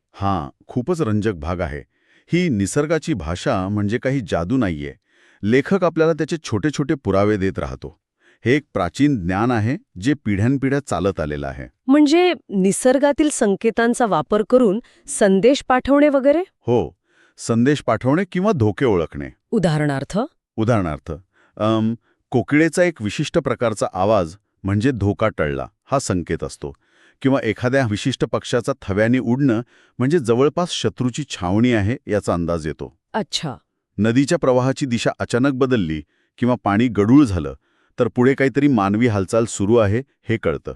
खूपच रंजक भाग आहे. ही निसर्गाची भाषा म्हणजे काही जादू नाहीये. लेखक आपल्याला त्याचे छोटे छोटे पुरावे देत राहतो. हे एक प्राचीन ज्ञान आहे, जे पिढ्यानपिढ्या चालत आलेलं आहे. म्हणजे निसर्गातील संकेतांचा वापर करून संदेश पाठवणे वगैरे? हो, संदेश पाठवणे किंवा धोके ओळखणे. उदाहरणार्थ कोकिळेचा एक विशिष्ट प्रकारचा आवाज म्हणजे धोका टळला हा संकेत असतो, किंवा एखाद्या विशिष्ट पक्षाचा थव्याने उडणं म्हणजे जवळपास शत्रूची छावणी आहे याचा अंदाज येतो. अच्छा. नदीच्या प्रवाहाची दिशा अचानक बदलली किंवा पाणी गढूळ झालं तर पुढे काहीतरी मानवी हालचाल सुरू आहे हे कळतं.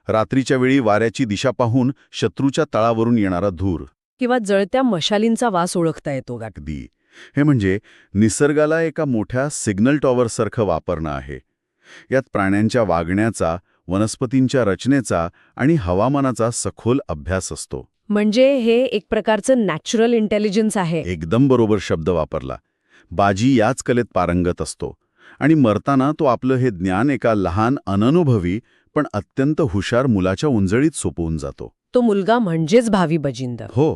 रात्रीच्या वेळी वाऱ्याची दिशा पाहून शत्रूच्या तळावरून येणारा धूर किंवा जळत्या मशालींचा वास ओळखता येतो. अगदी. हे म्हणजे निसर्गाला एका मोठ्या सिग्नल टॉवरसारखं वापरणं आहे. यात प्राण्यांच्या वागण्याचा, वनस्पतींच्या रचनेचा आणि हवामानाचा सखोल अभ्यास असतो. म्हणजे हे एक प्रकारचं नॅचरल इंटेलिजन्स आहे. एकदम बरोबर शब्द वापरला. बाजी याच कलेत पारंगत असतो आणि मरताना तो आपलं हे ज्ञान एका लहान अननुभवी पण अत्यंत हुशार मुलाच्या उंजळीत सोपवून जातो. तो मुलगा म्हणजेच भावी बजिंदर. हो,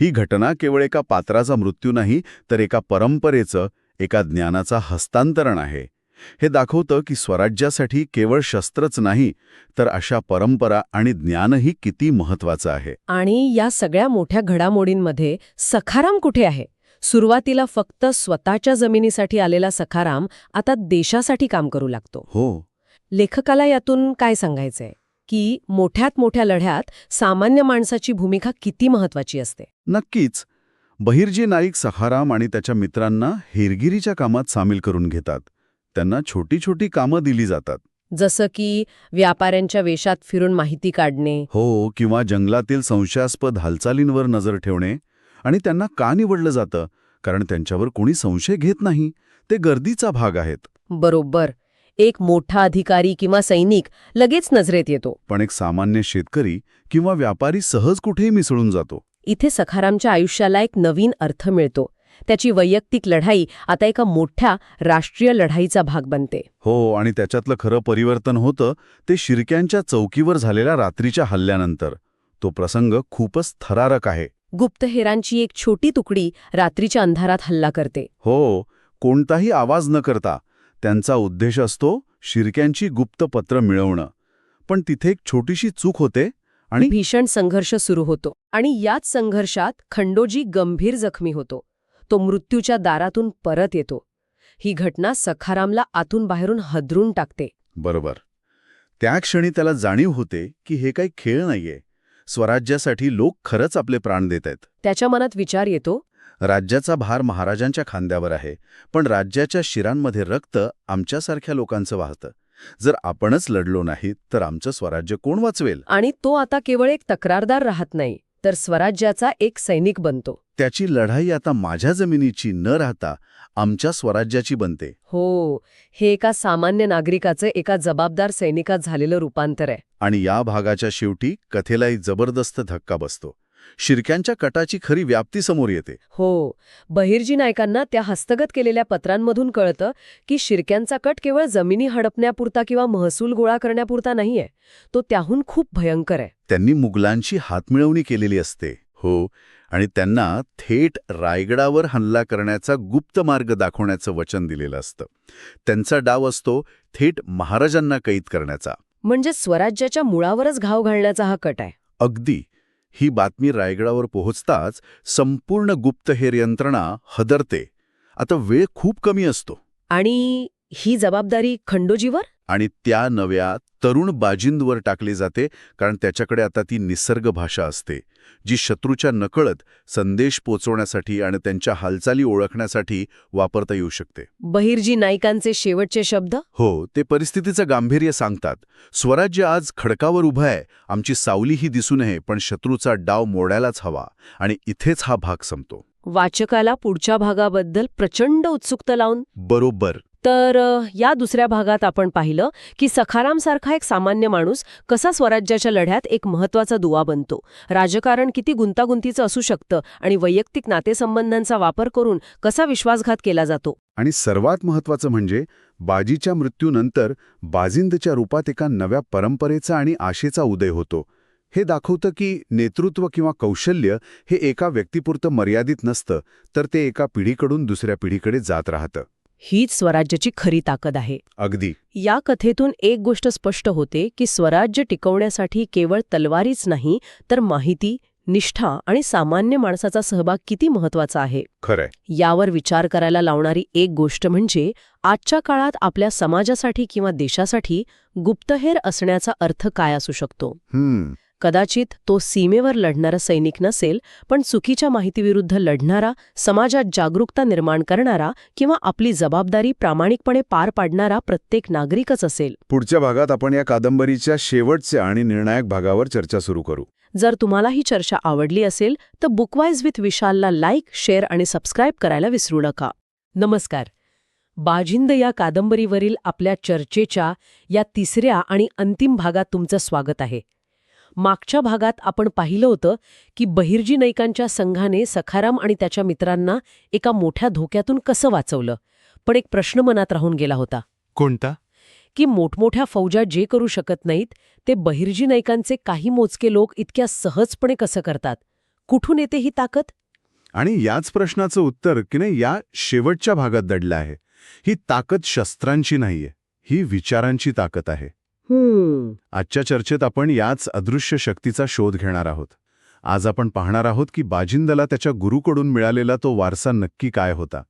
ही घटना केवळ एका पात्राचा मृत्यू नाही, तर एका परंपरेचं, एका ज्ञानाचा हस्तांतरण आहे. हे दाखवतं की स्वराज्यासाठी केवळ शस्त्रच नाही, तर अशा परंपरा आणि ज्ञानही किती महत्वाचं आहे. आणि या सगळ्या मोठ्या घडामोडींमध्ये सखाराम कुठे आहे? सुरुवातीला फक्त स्वतःच्या जमिनीसाठी आलेला सखाराम आता देशासाठी काम करू लागतो. हो, लेखकाला यातून काय सांगायचंय की मोठ्यात मोठ्या लढ्यात सामान्य माणसाची भूमिका किती महत्वाची असते. नक्कीच. बहिर्जी नाईक सखाराम आणि त्याच्या मित्रांना हेरगिरीच्या कामात सामील करून घेतात. त्यांना छोटी छोटी कामं दिली जातात. जसं की व्यापाऱ्यांच्या वेशात फिरून माहिती काढणे. हो, किंवा जंगलातील संशयास्पद हालचालींवर नजर ठेवणे. आणि त्यांना का निवडलं जातं? कारण त्यांच्यावर कोणी संशय घेत नाही. ते गर्दीचा भाग आहेत. बरोबर. एक मोठा अधिकारी किंवा सैनिक लगेच नजरेत येतो. पण एक सामान्य शेतकरी किंवा व्यापारी सहज कुठेही मिसळून जातो. इथे सखारामच्या आयुष्याला एक नवीन अर्थ मिळतो. त्याची वैयक्तिक लढाई आता एका मोठ्या राष्ट्रीय लढाईचा भाग बनते. हो, आणि त्याच्यातलं खरं परिवर्तन होतं ते शिर्क्यांच्या चौकीवर झालेल्या रात्रीच्या हल्ल्यानंतर. तो प्रसंग खूपच थरारक आहे. गुप्तहेरांची एक छोटी तुकडी रात्रीच्या अंधारात हल्ला करते. हो, कोणताही आवाज न करता. त्यांचा उद्देश असतो शिर्क्यांची गुप्त पत्र मिळवणं. पण तिथे एक छोटीशी चूक होते आणि भीषण संघर्ष सुरू होतो. आणि याच संघर्षात खंडोजी गंभीर जखमी होतो. तो मृत्यूच्या दारातून परत येतो. ही घटना सखारामला आतून बाहेरून हादरून टाकते. बरोबर. त्या क्षणी त्याला जाणीव होते की हे काही खेळ नाहीये. स्वराज्यासाठी लोक खरंच आपले प्राण देत आहेत. त्याच्या मनात विचार येतो, राज्याचा भार महाराजांच्या खांद्यावर आहे, पण राज्याच्या शिरांमध्ये रक्त आमच्यासारख्या लोकांचं वाहतं. जर आपणच लढलो नाही तर आमचं स्वराज्य कोण वाचवेल? आणि तो आता केवळ एक तक्रारदार राहत नाही, तर स्वराज्याचा एक सैनिक बनतो. त्याची लढाई आता माझ्या जमिनीची न राहता आमच्या स्वराज्याची बनते. हो, हे एका सामान्य नागरिकाचं एका जबाबदार सैनिकात झालेलं रूपांतर आहे. आणि या भागाच्या शेवटी कथेलाही जबरदस्त धक्का बसतो. शिर्क्यांच्या कटाची खरी व्याप्ती समोर येते. हो, बहिर्जी नायकांना त्या हस्तगत केलेल्या पत्रांमधून कळतं की शिर्क्यांचा कट केवळ जमिनी हडपण्यापुरता किंवा महसूल गोळा करण्यापुरता नाहीये. तो त्याहून खूप भयंकर आहे. त्यांनी मुघलांची हातमिळवणी केलेली असते. हो, आणि त्यांना थेट रायगडावर हल्ला करण्याचा गुप्त मार्ग दाखवण्याचं वचन दिलेलं असतं. त्यांचा डाव असतो थेट महाराजांना कैद करण्याचा. म्हणजे स्वराज्याच्या मुळावरच घाव घालण्याचा हा कट आहे. अगदी. ही बातमी रायगडावर पोहोचताच संपूर्ण गुप्तहेर यंत्रणा हदरते. आता वेळ खूप कमी असतो. आणि ही जबाबदारी खंडोजीवर? आणि त्या नव्या तरुण बाजिंदवर टाकली जाते, कारण त्याच्याकडे आता ती निसर्ग भाषा असते, जी शत्रूच्या नकळत संदेश पोचवण्यासाठी आणि त्यांच्या हालचाली ओळखण्यासाठी वापरता येऊ शकते. बहिर्जी नाईकांचे शेवटचे शब्द? हो, ते परिस्थितीचं गांभीर्य सांगतात. स्वराज्य आज खडकावर उभं आहे, आमची सावलीही दिसू नये, पण शत्रूचा डाव मोडायलाच हवा. आणि इथेच हा भाग संपतो. वाचकाला पुढच्या भागाबद्दल प्रचंड उत्सुकता लावून. बरोबर. तर या दुसऱ्या भागात आपण पाहिलं की सखारामसारखा एक सामान्य माणूस कसा स्वराज्याच्या लढ्यात एक महत्वाचा दुवा बनतो. राजकारण किती गुंतागुंतीचं असू शकतं आणि वैयक्तिक नातेसंबंधांचा वापर करून कसा विश्वासघात केला जातो. आणि सर्वात महत्त्वाचं म्हणजे बाजीच्या मृत्यूनंतर बाजिंदच्या रूपात एका नव्या परंपरेचा आणि आशेचा उदय होतो. हे दाखवतं की नेतृत्व किंवा कौशल्य हे एका व्यक्तीपुरतं मर्यादित नसतं, तर ते एका पिढीकडून दुसऱ्या पिढीकडे जात राहतं. हीच स्वराज्याची खरी ताकद आहे. अगदी. या कथेतून एक गोष्ट स्पष्ट होते की स्वराज्य टिकवण्यासाठी केवळ तलवारीच नाही, तर माहिती, निष्ठा आणि सामान्य माणसाचा सहभाग किती महत्वाचा आहे. खरंय. यावर विचार करायला लावणारी एक गोष्ट म्हणजे आजच्या काळात आपल्या समाजासाठी किंवा देशासाठी गुप्तहेर असण्याचा अर्थ काय असू शकतो. कदाचित तो सीमेवर लढणारा सैनिक नसेल, पण चुकीच्या माहितीविरुद्ध लढणारा, समाजात जागरूकता निर्माण करणारा किंवा आपली जबाबदारी प्रामाणिकपणे पार पाडणारा प्रत्येक नागरिकच असेल. पुढच्या भागात आपण या कादंबरीच्या शेवटच्या आणि निर्णायक भागावर चर्चा सुरू करू. जर तुम्हाला ही चर्चा आवडली असेल तर बुकवाईज विथ विशालला लाईक, शेअर आणि सबस्क्राईब करायला विसरू नका. नमस्कार. बाजिंद या कादंबरीवरील आपल्या चर्चेच्या या तिसऱ्या आणि अंतिम भागात तुमचं स्वागत आहे. मागच्या भागात आपण पाहिलं होतं की बहिर्जी नाईकांच्या संघाने सखाराम आणि त्याच्या मित्रांना एका मोठ्या धोक्यातून कसं वाचवलं. पण एक प्रश्न मनात राहून गेला होता कोणता? की मोठमोठ्या फौजा जे करू शकत नाहीत ते बहिर्जी नाईकांचे काही मोजके लोक इतक्या सहजपणे कसं करतात. कुठून येते ही ताकद? आणि याच प्रश्नाचं उत्तर की नाही या शेवटच्या भागात दडलं आहे. ही ताकद शस्त्रांची नाहीये, ही विचारांची ताकद आहे. आजच्या चर्चेत आपण याच अदृश्य शक्तीचा शोध घेणार आहोत. आज आपण पाहणार आहोत की बाजिंदला त्याच्या गुरूकडून मिळालेला तो वारसा नक्की काय होता,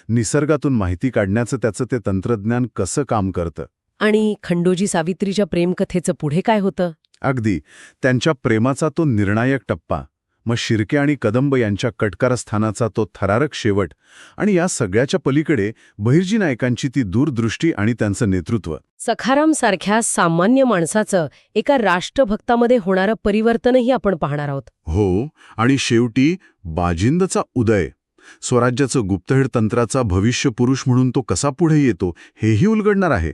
निसर्गातून माहिती काढण्याचं त्याचं ते तंत्रज्ञान कसं काम करतं. आणि खंडोजी सावित्रीच्या प्रेमकथेचं पुढे काय होतं? अगदी त्यांच्या प्रेमाचा तो निर्णायक टप्पा, मग शिर्के आणि कदंब यांच्या कटकारस्थानाचा तो थरारक शेवट, आणि या सगळ्याच्या पलीकडे बहिर्जी नायकांची ती दूरदृष्टी आणि त्यांचं नेतृत्व. सखाराम सारख्या सामान्य माणसाचं एका राष्ट्रभक्तामध्ये होणारं परिवर्तनही आपण पाहणार आहोत. हो, आणि शेवटी बाजिंदचा उदय, स्वराज्याचं गुप्तहेर तंत्राचा भविष्यपुरुष म्हणून तो कसा पुढे येतो हेही उलगडणार आहे.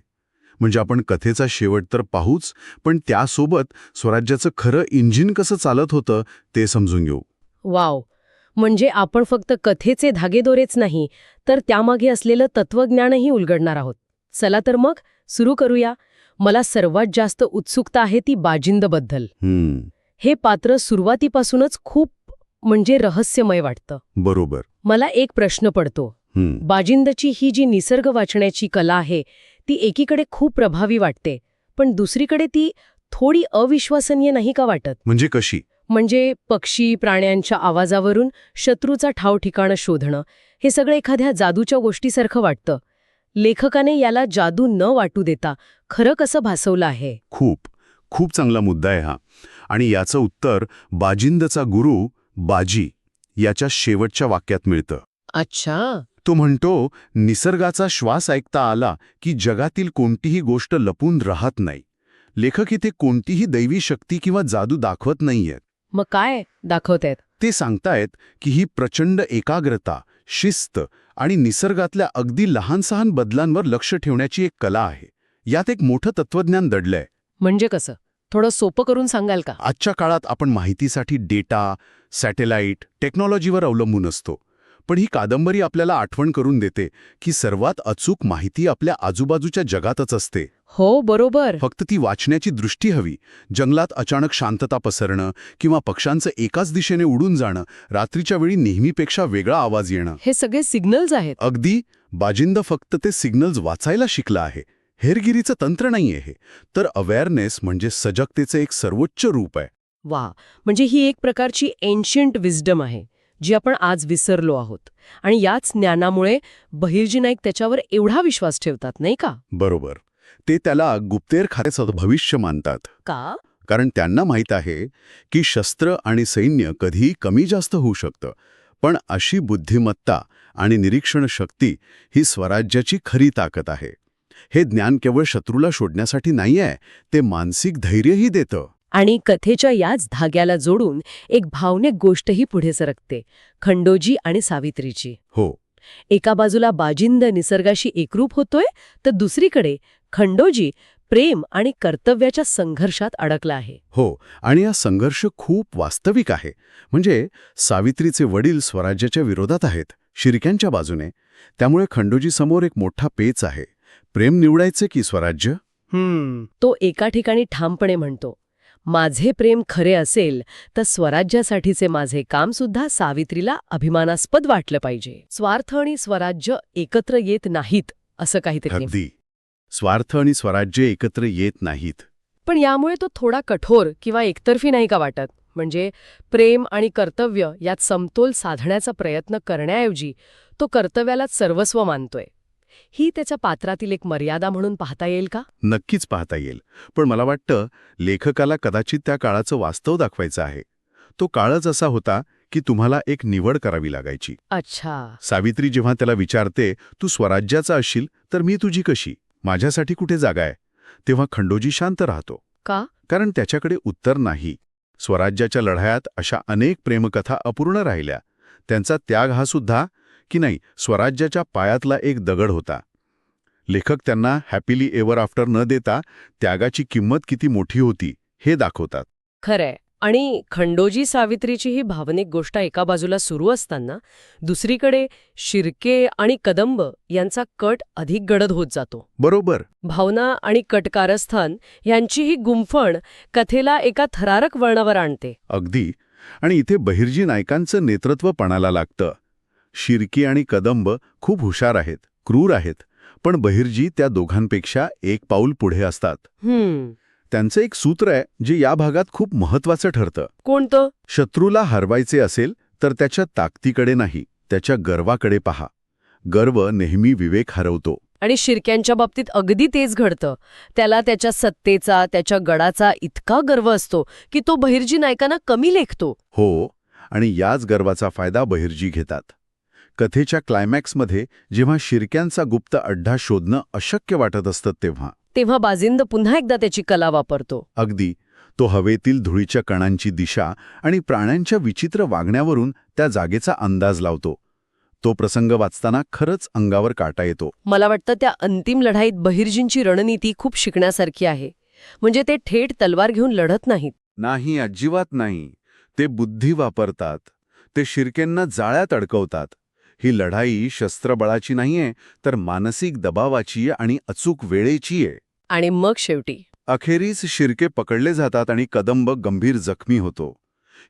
म्हणजे आपण कथेचा शेवट तर पाहूच, पण त्यासोबत स्वराज्याचं खरं इंजिन कसं चालत होतं ते समजून घेऊ. वाव, म्हणजे आपण फक्त कथेचे धागेदोरेच नाही तर त्यामागे असलेलं तत्वज्ञानही उलगडणार आहोत. चला तर मग सुरू करूया. मला सर्वात जास्त उत्सुकता आहे ती बाजिंदबद्दल. हे पात्र सुरुवातीपासूनच खूप म्हणजे रहस्यमय वाटतं. बरोबर. मला एक प्रश्न पडतो. बाजिंदची ही जी निसर्ग वाचण्याची कला आहे ती एकीकडे खूप प्रभावी वाटते, पण दुसरीकडे ती थोडी अविश्वसनीय नाही का वाटत? म्हणजे कशी? म्हणजे पक्षी प्राण्यांच्या आवाजावरून शत्रूचा ठाव ठिकाणं शोधणं हे सगळं एखाद्या जादूच्या गोष्टीसारखं वाटतं. लेखकाने याला जादू न वाटू देता खरं कसं भासवलं आहे? खूप चांगला मुद्दा आहे हा. आणि याचं उत्तर बाजिंदचा गुरु बाजी याच्या शेवटच्या वाक्यात मिळतं. अच्छा. तो म्हणतो, निसर्गाचा श्वास ऐकता आला की जगातील कोणतीही गोष्ट लपून राहत नाही. लेखक इथे कोणतीही दैवी शक्ती किंवा जादू दाखवत नाहीयेत. मग काय दाखवतायत? ते सांगतायत की ही प्रचंड एकाग्रता, शिस्त आणि निसर्गातल्या अगदी लहान-सहान बदलांवर लक्ष ठेवण्याची एक कला आहे. यात एक मोठं तत्वज्ञान दडलंय. म्हणजे कसं? थोडं सोपं करून सांगाल का? आजच्या काळात आपण माहितीसाठी डेटा, सॅटेलाईट, टेक्नॉलॉजीवर अवलंबून असतो. पण ही कादंबरी आपल्याला आठवण करून देते की सर्वात अचूक माहिती आपल्या आजूबाजूच्या जगातच असते. हो, बरोबर. फक्त ती वाचण्याची दृष्टी हवी. जंगलात अचानक शांतता पसरणं किंवा पक्ष्यांचं एकाच दिशेने उडून जाणं, रात्रीच्या वेळी नेहमीपेक्षा वेगळा आवाज येणं, हे सगळे सिग्नल्स आहेत. अगदी. बाजिंद फक्त ते सिग्नल्स वाचायला शिकला आहे. हेरगिरीचं तंत्र नाहीये हे, तर अवेअरनेस म्हणजे सजगतेचं एक सर्वोच्च रूप आहे. वा, म्हणजे ही एक प्रकारची एन्शियंट विस्डम आहे जी आपण आज विसरलो आहोत. आणि याच ज्ञानामुळे बहिर्जी नाईक त्याच्यावर एवढा विश्वास ठेवतात, नाही का? बरोबर. ते त्याला गुप्तेर खात्याचं भविष्य मानतात. का? कारण त्यांना माहीत आहे की शस्त्र आणि सैन्य कधीही कमी जास्त होऊ शकतं, पण अशी बुद्धिमत्ता आणि निरीक्षण शक्ती ही स्वराज्याची खरी ताकद आहे. हे ज्ञान केवळ शत्रूला शोधण्यासाठी नाहीये, ते मानसिक धैर्यही देतं. आणि कथेच्या याच धाग्याला जोडून एक भावनिक गोष्टही पुढे सरकते, खंडोजी आणि सावित्रीची. हो. एका बाजूला बाजिंद निसर्गाशी एकरूप होतोय तर दुसरीकडे खंडोजी प्रेम आणि कर्तव्याच्या संघर्षात अडकला आहे. हो, आणि हा संघर्ष खूप वास्तविक आहे. म्हणजे सावित्रीचे वडील स्वराज्याच्या विरोधात आहेत, शिर्क्यांच्या बाजूने. त्यामुळे खंडोजीसमोर एक मोठा पेच आहे. प्रेम निवडायचे की स्वराज्य? तो एका ठिकाणी ठामपणे म्हणतो, माझे प्रेम खरे असेल तर स्वराज्यासाठीचे माझे काम सुद्धा सावित्रीला अभिमानास्पद वाटलं पाहिजे. स्वार्थ आणि स्वराज्य एकत्र येत नाहीत असं काहीतरी. अगदी. स्वार्थ आणि स्वराज्य एकत्र येत नाहीत. पण यामुळे तो थोडा कठोर किंवा एकतर्फी नाही का वाटत? म्हणजे प्रेम आणि कर्तव्य यात समतोल साधण्याचा प्रयत्न करण्याऐवजी तो कर्तव्यालाच सर्वस्व मानतोय. ही त्याच्या पात्रातील एक मर्यादा म्हणून पाहता येईल का? नक्कीच पाहता येईल. पण मला वाटतं लेखकाला कदाचित त्या काळाचं वास्तव दाखवायचं आहे. तो काळच असा होता की तुम्हाला एक निवड करावी लागायची. अच्छा. सावित्री जेव्हा त्याला विचारते, तू स्वराज्याचा असशील तर मी तुझी कशी, माझ्यासाठी कुठे जागा आहे, तेव्हा खंडोजी शांत राहतो. का? कारण त्याच्याकडे उत्तर नाही. स्वराज्याच्या लढायात अशा अनेक प्रेमकथा अपूर्ण राहिल्या. त्यांचा त्याग हा सुद्धा की नाही स्वराज्याच्या पायातला एक दगड होता. लेखक त्यांना हॅपीली एव्हर आफ्टर न देता त्यागाची किंमत किती मोठी होती हे दाखवतात. खरंय. आणि खंडोजी सावित्रीची ही भावनिक गोष्ट एका बाजूला सुरू असताना दुसरीकडे शिर्के आणि कदंब यांचा कट अधिक गडद होत जातो. बरोबर. भावना आणि कटकारस्थान यांची ही गुंफण कथेला एका थरारक वळणावर आणते. अगदी. आणि इथे बहिर्जी नायकांचं नेतृत्व पणाला लागतं. शिर्के आणि कदंब खूप हुशार आहेत, क्रूर आहेत, पण बहिर्जी त्या दोघांपेक्षा एक पाऊल पुढे असतात. त्यांचं एक सूत्र आहे जे या भागात खूप महत्वाचं ठरतं. कोणतं? शत्रूला हरवायचे असेल तर त्याच्या ताकदीकडे नाही, त्याच्या गर्वाकडे पहा. गर्व नेहमी विवेक हरवतो. आणि शिर्क्यांच्या बाबतीत अगदी तेच घडतं. त्याला त्याच्या सत्तेचा, त्याच्या गडाचा इतका गर्व असतो की तो बहिर्जी नायकांना कमी लेखतो. हो, आणि याच गर्वाचा फायदा बहिर्जी घेतात. कथेच्या क्लायमॅक्समध्ये जेव्हा शिर्क्यांचा गुप्त अड्डा शोधणं अशक्य वाटत असतं तेव्हा बाजिंद पुन्हा एकदा त्याची कला वापरतो. अगदी. तो हवेतील धुळीच्या कणांची दिशा आणि प्राण्यांच्या विचित्र वागण्यावरून त्या जागेचा अंदाज लावतो. तो प्रसंग वाचताना खरंच अंगावर काटा येतो. मला वाटतं त्या अंतिम लढाईत बहिर्जींची रणनीती खूप शिकण्यासारखी आहे. म्हणजे ते थेट तलवार घेऊन लढत नाहीत. नाही, अजिबात नाही. ते बुद्धी वापरतात. ते शिर्केंना जाळ्यात अडकवतात. ही लढाई शस्त्रबळाची नाहीये, तर मानसिक दबावाची आणि अचूक वेळेची आहे. आणि मग शेवटी अखेरीस शिर्के पकडले जातात आणि कदंब गंभीर जखमी होतो.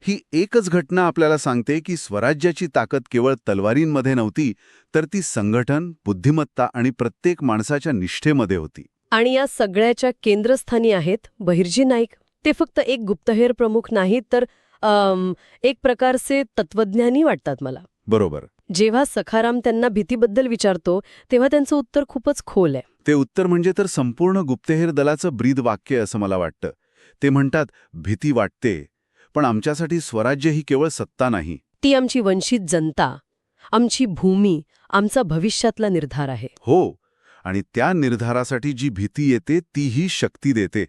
ही एकच घटना आपल्याला सांगते की स्वराज्याची ताकद केवळ तलवारींमध्ये नव्हती, तर ती संघटन, बुद्धिमत्ता आणि प्रत्येक माणसाच्या निष्ठेमध्ये होती. आणि या सगळ्याच्या केंद्रस्थानी आहेत बहिर्जी नाईक. ते फक्त एक गुप्तहेर प्रमुख नाहीत, तर एक प्रकारचे तत्वज्ञानी वाटतात मला. बरोबर. जेव्हा सखाराम त्यांना भीतीबद्दल विचारतो तेव्हा त्यांचं उत्तर खूपच खोल आहे. ते उत्तर म्हणजे तर संपूर्ण गुप्तहेर दलाचं ब्रीद वाक्य असं मला वाटतं. ते म्हणतात, भीती वाटते, पण आमच्यासाठी स्वराज्य ही केवळ सत्ता नाही. ती आमची वंचित जनता, आमची भूमी, आमचा भविष्यातला निर्धार आहे. हो, आणि त्या निर्धारासाठी जी भीती येते तीही शक्ती देते.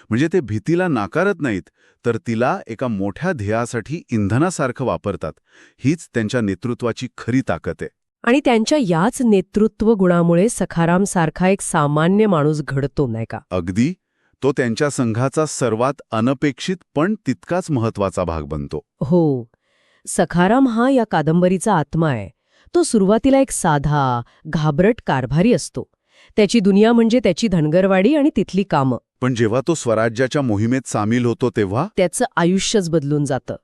म्हणजे ते भीतीला नाकारत नाहीत, तर तिला एका मोठ्या ध्येयासाठी इंधनासारखं वापरतात. हीच त्यांच्या नेतृत्वाची खरी ताकद आहे. आणि त्यांच्या याच नेतृत्व गुणामुळे सखाराम सारखा एक सामान्य माणूस घडतो, नाही का? अगदी. तो त्यांच्या संघाचा सर्वात अनपेक्षित पण तितकाच महत्वाचा भाग बनतो. हो. सखाराम हा या कादंबरीचा आत्मा आहे. तो सुरुवातीला एक साधा, घाबरट कारभारी असतो. त्याची दुनिया म्हणजे त्याची धनगरवाडी आणि तिथली कामं. पण जेव्हा तो स्वराज्याच्या मोहिमेत सामील होतो तेव्हा त्याचं आयुष्यच बदलून जातं.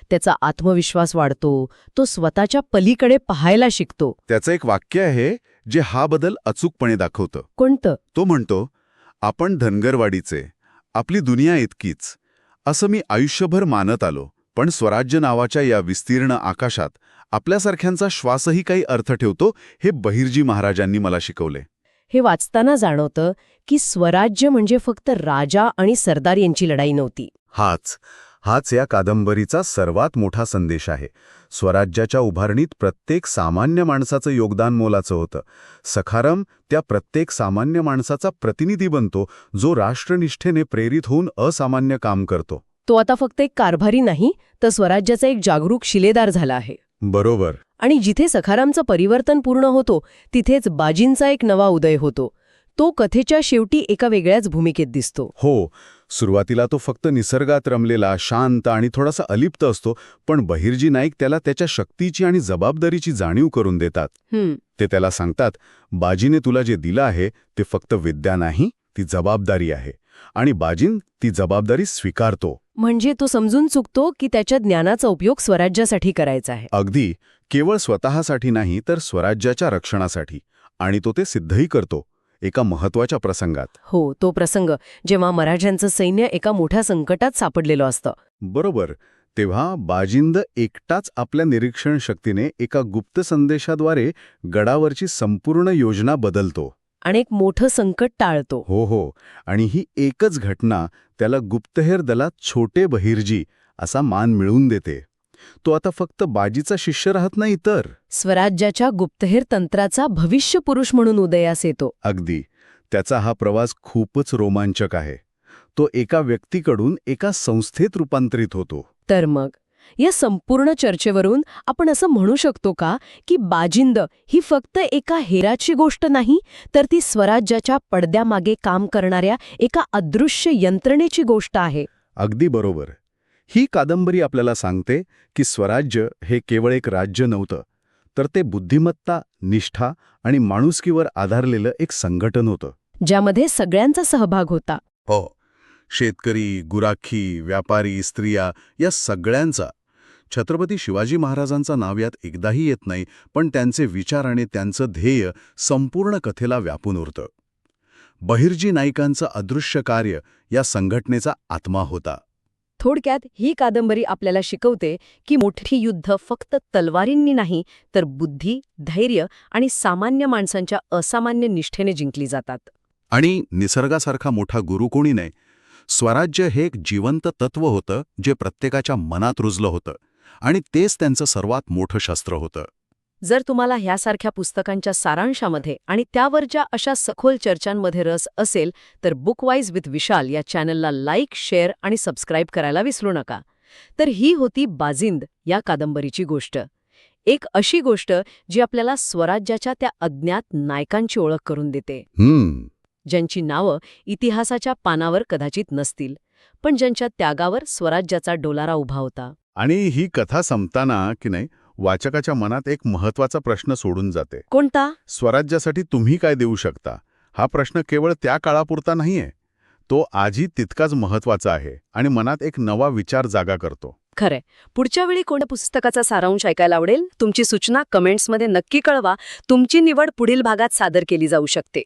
त्याचा आत्मविश्वास वाढतो. तो स्वतःच्या पलीकडे पाहायला शिकतो. त्याचं एक वाक्य आहे जे हा बदल अचूकपणे दाखवतं. कोणतं? तो म्हणतो, आपण धनगरवाडीचे, आपली दुनिया इतकीच, असं मी आयुष्यभर मानत आलो. पण स्वराज्य नावाच्या या विस्तीर्ण आकाशात आपल्यासारख्यांचा श्वासही काही अर्थ ठेवतो, हे बहिर्जी महाराजांनी मला शिकवले. हे वाचताना जाणवतं की स्वराज्य म्हणजे फक्त राजा आणि सरदार यांची लढाई नव्हती. हाच या कादंबरीचा सर्वात मोठा संदेश आहे. स्वराज्याच्या उभारणीत प्रत्येक सामान्य माणसाचं योगदान मोलाचं होतं. सखाराम त्या प्रत्येक सामान्य माणसाचा प्रतिनिधी बनतो, जो राष्ट्रनिष्ठेने प्रेरित होऊन असामान्य काम करतो. तो आता फक्त एक कारभारी नाही, तर स्वराज्याचा एक जागरूक शिलेदार झाला आहे. बरोबर. आणि जिथे सखारामचं परिवर्तन पूर्ण होतो तिथेच बाजींचा एक नवा उदय होतो. तो कथेच्या शेवटी एका वेगळ्याच भूमिकेत दिसतो. हो, सुरुवातीला तो फक्त निसर्गात रमलेला, शांत आणि थोडासा अलिप्त असतो, पण बहिर्जी नाईक त्याला त्याच्या शक्तीची आणि जबाबदारीची जाणीव करून देतात. ते त्याला सांगतात, बाजीने तुला जे दिलं आहे ते फक्त विद्या नाही, ती जबाबदारी आहे. आणि बाजीन ती जबाबदारी स्वीकारतो. म्हणजे तो समजून चुकतो की त्याच्या ज्ञानाचा उपयोग स्वराज्यासाठी करायचा आहे. अगदी. केवळ स्वतःसाठी नाही, तर स्वराज्याच्या रक्षणासाठी. आणि तो ते सिद्धही करतो एका महत्वाच्या प्रसंगात. हो, तो प्रसंग जेव्हा मराठ्यांचं सैन्य एका मोठ्या संकटात सापडलेलं असतं. बरोबर. तेव्हा बाजिंद एकटाच आपल्या निरीक्षण शक्तीने एका गुप्त संदेशाद्वारे गडावरची संपूर्ण योजना बदलतो आणि एक मोठं संकट टाळतो. हो. आणि ही एकच घटना त्याला गुप्तहेर दलात छोटे बहिर्जी असा मान मिळवून देते. तो आता फक्त बाजीचा शिष्य राहत नाही, तर स्वराज्याच्या गुप्तहेर तंत्राचा भविष्य पुरुष म्हणून उदयास येतो. अगदी. त्याचा हा प्रवास खूपच रोमांचक आहे. तो एका व्यक्तीकडून एका संस्थेत रूपांतरित होतो. तर मग या संपूर्ण चर्चेवरून आपण असं म्हणू शकतो का की बाजिंद ही फक्त एका हेराची गोष्ट नाही, तर ती स्वराज्याच्या पडद्यामागे काम करणाऱ्या एका अदृश्य यंत्रणेची गोष्ट आहे? अगदी बरोबर. ही कादंबरी आपल्याला सांगते की स्वराज्य हे केवळ एक राज्य नव्हतं, तर ते बुद्धिमत्ता, निष्ठा आणि माणुसकीवर आधारलेलं एक संघटन होतं. ज्यामध्ये सगळ्यांचा सहभाग होता. हो, शेतकरी, गुराखी, व्यापारी, स्त्रिया या सगळ्यांचा. छत्रपती शिवाजी महाराजांचं नाव यात एकदाही येत नाही, पण त्यांचे विचार आणि त्यांचं ध्येय संपूर्ण कथेला व्यापून उरतं. बहिर्जी नाईकांचं अदृश्य कार्य या संघटनेचा आत्मा होता. थोडक्यात ही कादंबरी आपल्याला शिकवते की मोठी युद्ध फक्त तलवारींनी नाही, तर बुद्धी, धैर्य आणि सामान्य माणसांच्या असामान्य निष्ठेने जिंकली जातात. आणि निसर्गासारखा मोठा गुरु कोणी नाही. स्वराज्य हे एक जिवंत तत्व होतं जे प्रत्येकाच्या मनात रुजलं होतं, आणि तेच त्यांचं सर्वात मोठं शस्त्र होतं. जर तुम्हाला ह्यासारख्या पुस्तकांच्या सारांशामध्ये आणि त्यावरच्या अशा सखोल चर्चांमध्ये रस असेल, तर बुकवाईज विथ विशाल या चॅनलला लाईक, शेअर आणि सबस्क्राईब करायला विसरू नका. तर ही होती बाजिंद या कादंबरीची गोष्ट. एक अशी गोष्ट जी आपल्याला स्वराज्याच्या त्या अज्ञात नायकांची ओळख करून देते, ज्यांची नावं इतिहासाच्या पानावर कदाचित नसतील, पण ज्यांच्या त्यागावर स्वराज्याचा डोलारा उभा होता. आणि ही कथा संपताना की नाही, वाचकाच्या मनात एक महत्वाचा प्रश्न सोडून जाते. कोणता? स्वराज्यासाठी तुम्ही काय देऊ शकता? हा प्रश्न केवळ त्या काळापुरता नाहीये, तो आजही तितकाच महत्वाचा आहे आणि मनात एक नवा विचार जागा करतो. खरंय. पुढच्या वेळी कोणत्या पुस्तकाचा सारांश ऐकायला आवडेल? तुमची सूचना कमेंट्समध्ये नक्की कळवा. तुमची निवड पुढील भागात सादर केली जाऊ शकते.